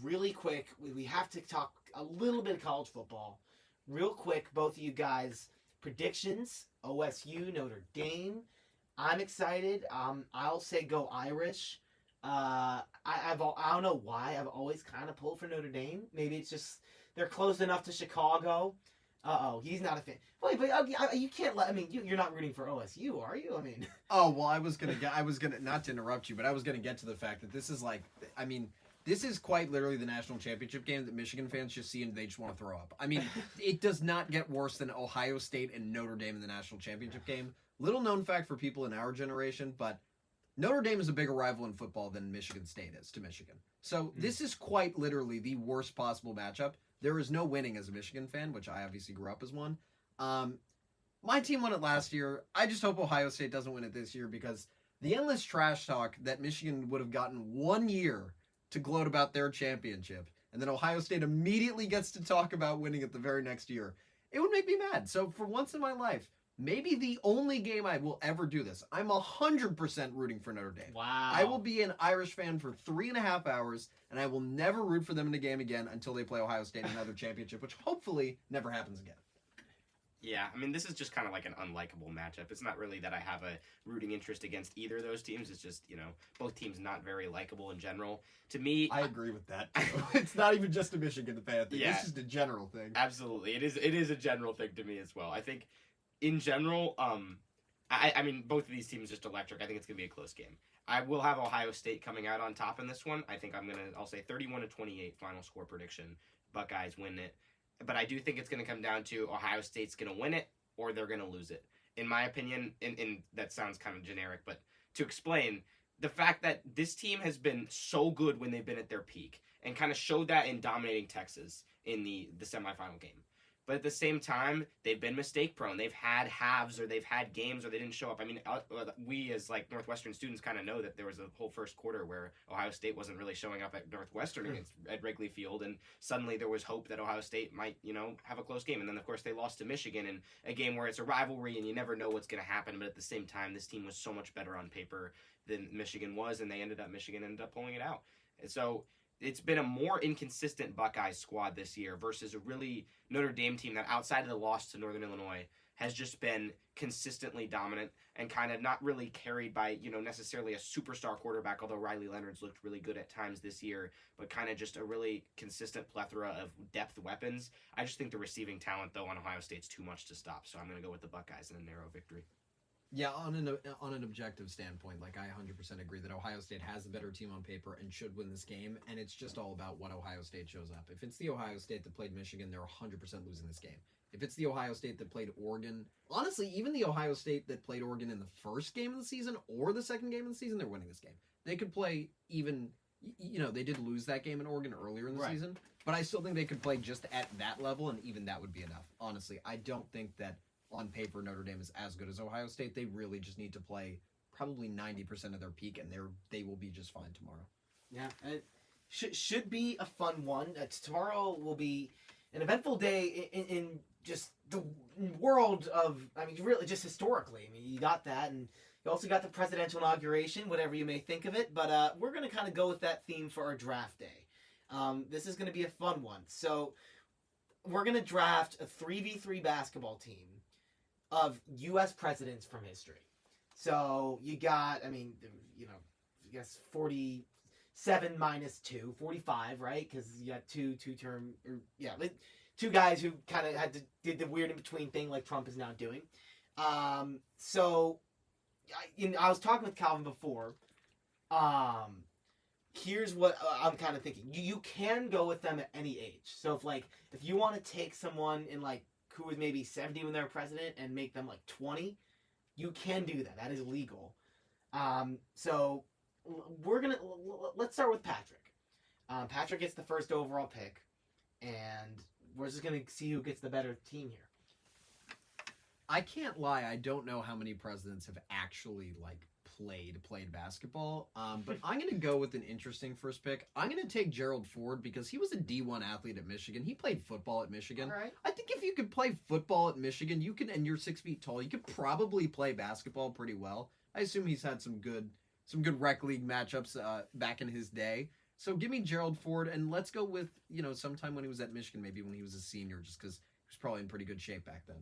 really quick, we have to talk a little bit of college football. Real quick, both of you guys, predictions, OSU, Notre Dame. I'm excited. I'll say go Irish. I don't know why. I've always kind of pulled for Notre Dame. Maybe it's just they're close enough to Chicago. He's not a fan. Wait, but you can't let. I mean, you're not rooting for OSU, are you? I mean. Oh well, I was gonna not to interrupt you, but I was gonna get to the fact that this is like, I mean, this is quite literally the national championship game that Michigan fans just see and they just want to throw up. I mean, it does not get worse than Ohio State and Notre Dame in the national championship game. Little known fact for people in our generation, but Notre Dame is a bigger rival in football than Michigan State is to Michigan. So this is quite literally the worst possible matchup. There is no winning as a Michigan fan, which I obviously grew up as one. My team won it last year. I just hope Ohio State doesn't win it this year because the endless trash talk that Michigan would have gotten 1 year to gloat about their championship, and then Ohio State immediately gets to talk about winning it the very next year, it would make me mad. So for once in my life, maybe the only game I will ever do this, I'm 100% rooting for Notre Dame. Wow. I will be an Irish fan for 3.5 hours, and I will never root for them in a game again until they play Ohio State in another championship, which hopefully never happens again. Yeah, I mean, this is just kind of like an unlikable matchup. It's not really that I have a rooting interest against either of those teams. It's just, both teams not very likable in general. To me... I agree with that, too. It's not even just a Michigan fan thing. Yeah, it's just a general thing. Absolutely. It is a general thing to me as well. I think, in general, I mean, both of these teams just electric. I think it's going to be a close game. I will have Ohio State coming out on top in this one. I think I'll say 31-28 final score prediction. Buckeyes win it. But I do think it's going to come down to Ohio State's going to win it or they're going to lose it. In my opinion, and that sounds kind of generic, but to explain, the fact that this team has been so good when they've been at their peak and kind of showed that in dominating Texas in the semifinal game. But at the same time, they've been mistake prone. They've had halves or they've had games where they didn't show up. I mean, we as like Northwestern students kind of know that there was a whole first quarter where Ohio State wasn't really showing up at Northwestern at Wrigley Field, and suddenly there was hope that Ohio State might, have a close game. And then of course they lost to Michigan in a game where it's a rivalry and you never know what's going to happen. But at the same time, this team was so much better on paper than Michigan was, and Michigan ended up pulling it out. And so it's been a more inconsistent Buckeyes squad this year versus a really Notre Dame team that outside of the loss to Northern Illinois has just been consistently dominant and kind of not really carried by, necessarily a superstar quarterback, although Riley Leonard's looked really good at times this year, but kind of just a really consistent plethora of depth weapons. I just think the receiving talent, though, on Ohio State's too much to stop, so I'm going to go with the Buckeyes in a narrow victory. Yeah, on an objective standpoint, like I 100% agree that Ohio State has the better team on paper and should win this game, and it's just all about what Ohio State shows up. If it's the Ohio State that played Michigan, they're 100% losing this game. If it's the Ohio State that played Oregon, honestly, even the Ohio State that played Oregon in the first game of the season or the second game of the season, they're winning this game. They could play even, they did lose that game in Oregon earlier in the season, but I still think they could play just at that level, and even that would be enough. Honestly, I don't think that on paper Notre Dame is as good as Ohio State. They really just need to play probably 90% of their peak, and they will be just fine tomorrow. Yeah, it should be a fun one. Tomorrow will be an eventful day in just the world of, really just historically. You got that, and you also got the presidential inauguration, whatever you may think of it, but we're going to kind of go with that theme for our draft day. This is going to be a fun one. So we're going to draft a 3v3 basketball team of U.S. presidents from history. So you got, I guess 47 minus 2, 45, right? Because you got two guys who kind of did the weird in between thing like Trump is now doing. So I was talking with Calvin before. Here's what I'm kind of thinking. You can go with them at any age. So if you want to take someone in who was maybe 70 when they were president and make them 20, you can do that. That is legal. So let's start with Patrick. Patrick gets the first overall pick, and we're just going to see who gets the better team here. I can't lie, I don't know how many presidents have actually played basketball, but I'm going to go with an interesting first pick. I'm going to take Gerald Ford because he was a D1 athlete at Michigan. He played football at Michigan. All right. I think if you could play football at Michigan, you can, and you're 6 feet tall, you could probably play basketball pretty well. I assume he's had some good rec league matchups back in his day. So give me Gerald Ford, and let's go with, sometime when he was at Michigan, maybe when he was a senior, just because he was probably in pretty good shape back then.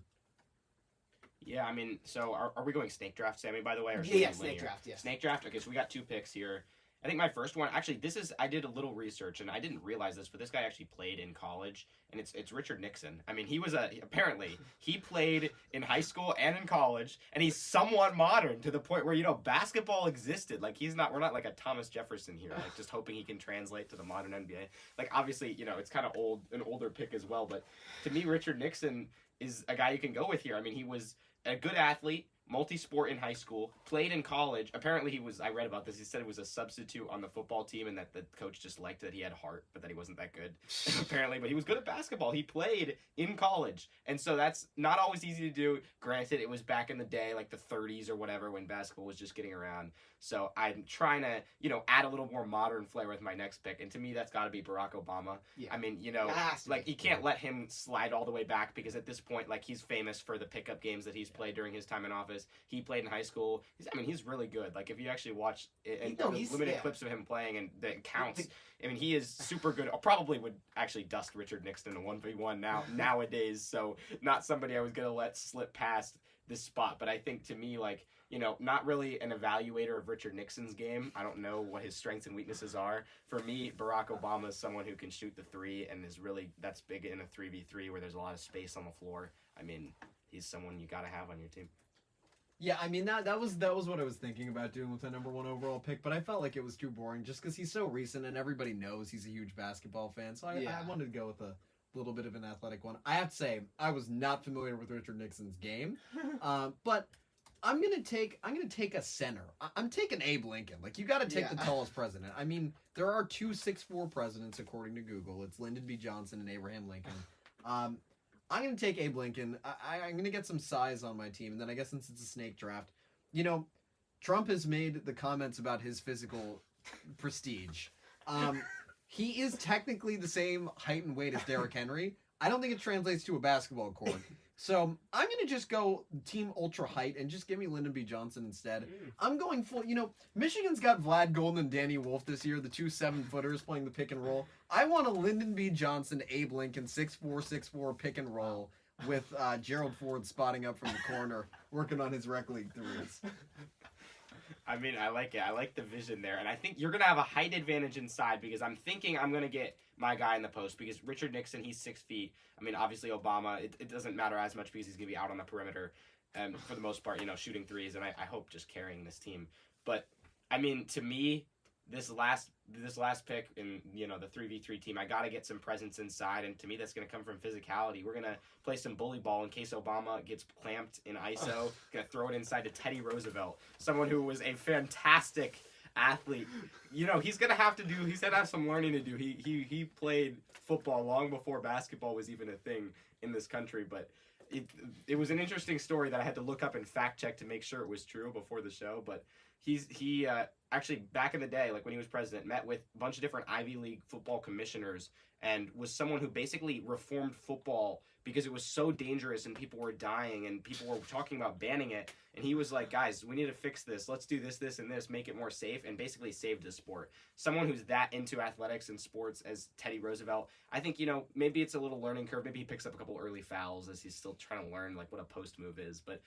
Yeah, so are we going snake draft, Sammy, by the way? Or yeah, snake draft, yes. Snake draft? Okay, so we got 2 picks here. I think my first one, actually, I did a little research, and I didn't realize this, but this guy actually played in college, and it's Richard Nixon. He was apparently, he played in high school and in college, and he's somewhat modern to the point where, basketball existed. We're not like a Thomas Jefferson here, just hoping he can translate to the modern NBA. Obviously, it's kind of an older pick as well, but to me, Richard Nixon is a guy you can go with here. He was a good athlete, multi-sport in high school, played in college. Apparently I read about this, he said it was a substitute on the football team and that the coach just liked that he had heart, but that he wasn't that good, apparently. But he was good at basketball. He played in college. And so that's not always easy to do. Granted, it was back in the day, like the 30s or whatever, when basketball was just getting around. So I'm trying to, add a little more modern flair with my next pick. And to me, that's got to be Barack Obama. Yeah. I mean, you can't let him slide all the way back because at this point, like, he's famous for the pickup games that he's played during his time in office. He played in high school. He's really good. Like, if you actually watch limited clips of him playing and that counts, he is super good. I probably would actually dust Richard Nixon in a 1v1 nowadays. So not somebody I was going to let slip past this spot. But I think to me, like, not really an evaluator of Richard Nixon's game. I don't know what his strengths and weaknesses are. For me, Barack Obama is someone who can shoot the three and that's big in a 3v3 where there's a lot of space on the floor. He's someone you got to have on your team. Yeah, that was what I was thinking about doing with the number 1 overall pick, but I felt like it was too boring just because he's so recent and everybody knows he's a huge basketball fan. So I wanted to go with a little bit of an athletic one. I have to say, I was not familiar with Richard Nixon's game, but I'm gonna take a center. I'm taking Abe Lincoln. Like, you got to take the tallest president. There are 2 6'4" presidents according to Google. It's Lyndon B. Johnson and Abraham Lincoln. I'm going to take Abe Lincoln. I'm going to get some size on my team. And then I guess since it's a snake draft, Trump has made the comments about his physical prestige. He is technically the same height and weight as Derrick Henry. I don't think it translates to a basketball court. So I'm going to just go team ultra height and just give me Lyndon B. Johnson instead. I'm going full, Michigan's got Vlad Golden and Danny Wolf this year, the 2 7-footers playing the pick and roll. I want a Lyndon B. Johnson, Abe Lincoln, 6'4" pick and roll with Gerald Ford spotting up from the corner, working on his rec league threes. I like it. I like the vision there. And I think you're going to have a height advantage inside because I'm thinking I'm going to get my guy in the post because Richard Nixon, he's 6 feet. Obviously Obama, it doesn't matter as much because he's going to be out on the perimeter for the most part, shooting threes. And I hope just carrying this team. But, to me, this last pick in, the 3v3 team, I got to get some presence inside. And to me, that's going to come from physicality. We're going to play some bully ball in case Obama gets clamped in ISO. Going to throw it inside to Teddy Roosevelt, someone who was a fantastic athlete. He's going to have some learning to do. He played football long before basketball was even a thing in this country. But it was an interesting story that I had to look up and fact check to make sure it was true before the show. But he actually, back in the day, like when he was president, met with a bunch of different Ivy League football commissioners and was someone who basically reformed football because it was so dangerous and people were dying and people were talking about banning it. And he was like, guys, we need to fix this. Let's do this, this, and this, make it more safe, and basically saved the sport. Someone who's that into athletics and sports as Teddy Roosevelt, I think, maybe it's a little learning curve. Maybe he picks up a couple early fouls as he's still trying to learn like what a post move is. But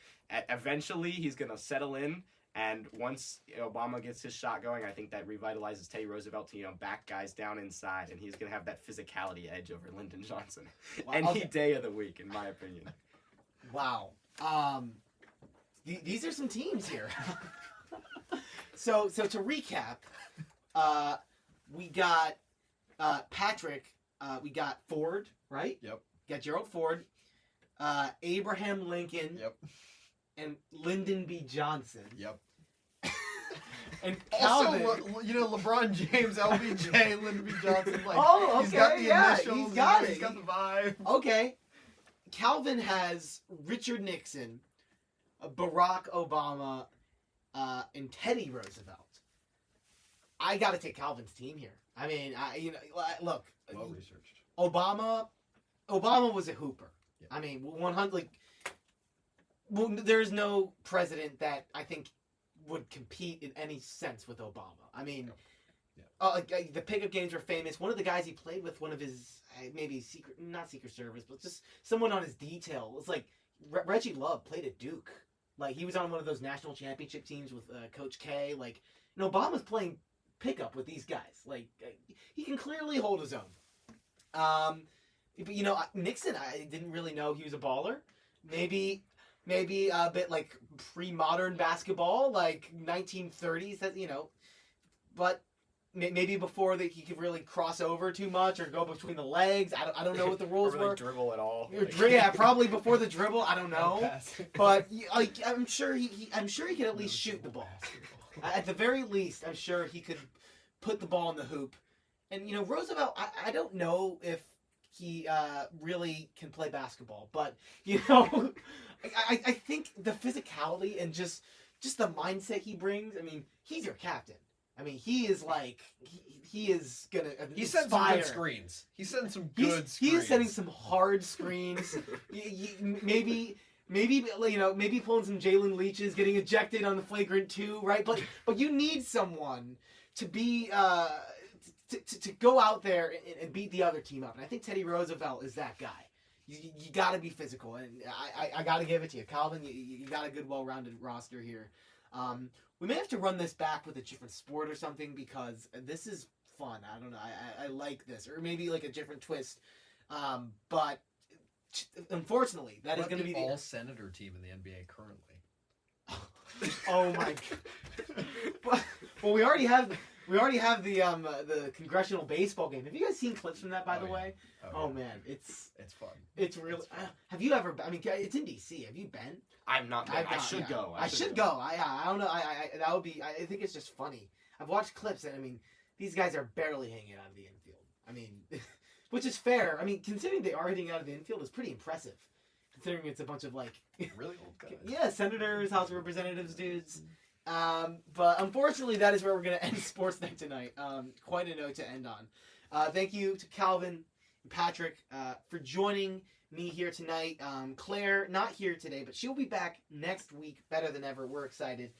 eventually he's going to settle in. And once Obama gets his shot going, I think that revitalizes Teddy Roosevelt to, back guys down inside, and he's going to have that physicality edge over Lyndon Johnson. Wow. Any day of the week, in my opinion. Wow. These are some teams here. So to recap, we got Patrick, we got Ford, right? Yep. Got Gerald Ford, Abraham Lincoln. Yep. And Lyndon B. Johnson. Yep. And Calvin. Also, LeBron James, LBJ, Lyndon B. Johnson. Like, okay. He's got the initials. He's got it. He's got the vibe. Okay. Calvin has Richard Nixon, Barack Obama, and Teddy Roosevelt. I got to take Calvin's team here. Look. Well researched. Obama was a hooper. Yeah. 100. Well, there's no president that I think would compete in any sense with Obama. The pickup games were famous. One of the guys he played with, one of his maybe not Secret Service, but just someone on his detail was like Reggie Love played at Duke. Like he was on one of those national championship teams with Coach K. Like, Obama's playing pickup with these guys. Like he can clearly hold his own. But Nixon, I didn't really know he was a baller. Maybe a bit like pre-modern basketball, like 1930s, but maybe before that he could really cross over too much or go between the legs. I don't know what the rules or were. like dribble at all. Yeah, probably before the dribble. I don't know, but like I'm sure he could at least shoot the ball. At the very least, I'm sure he could put the ball in the hoop. And Roosevelt, I don't know if he really can play basketball, but I think the physicality and just the mindset he brings. I mean, he's your captain. I mean, he is like he is gonna inspire. He sent some good screens. He sent some good screens. He is setting some hard screens. Maybe pulling some Jalen Leaches, getting ejected on the flagrant 2, right? But you need someone to be to go out there and beat the other team up. And I think Teddy Roosevelt is that guy. You got to be physical, and I got to give it to you, Calvin. You got a good, well-rounded roster here. We may have to run this back with a different sport or something because this is fun. I don't know. I like this, or maybe like a different twist. But unfortunately, that is going to be the all-senator team in the NBA currently. Oh my god! Well, we already have the congressional baseball game. Have you guys seen clips from that, by the way? Oh man, it's fun. It's really. Have you ever? I mean, it's in DC. Have you been? I'm not. I should go. I should go. I don't know. That would be. I think it's just funny. I've watched clips and I mean, these guys are barely hanging out of the infield. I mean, which is fair. I mean, considering they are hitting out of the infield, is pretty impressive. Considering it's a bunch of like really old guys. Yeah, senators, House of Representatives dudes. But unfortunately, that is where we're going to end Sports Night tonight. Quite a note to end on. Thank you to Calvin and Patrick for joining me here tonight. Claire, not here today, but she'll be back next week better than ever. We're excited.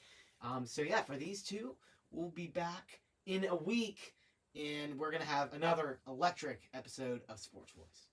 So yeah, for these two, we'll be back in a week, and we're going to have another electric episode of Sports Voice.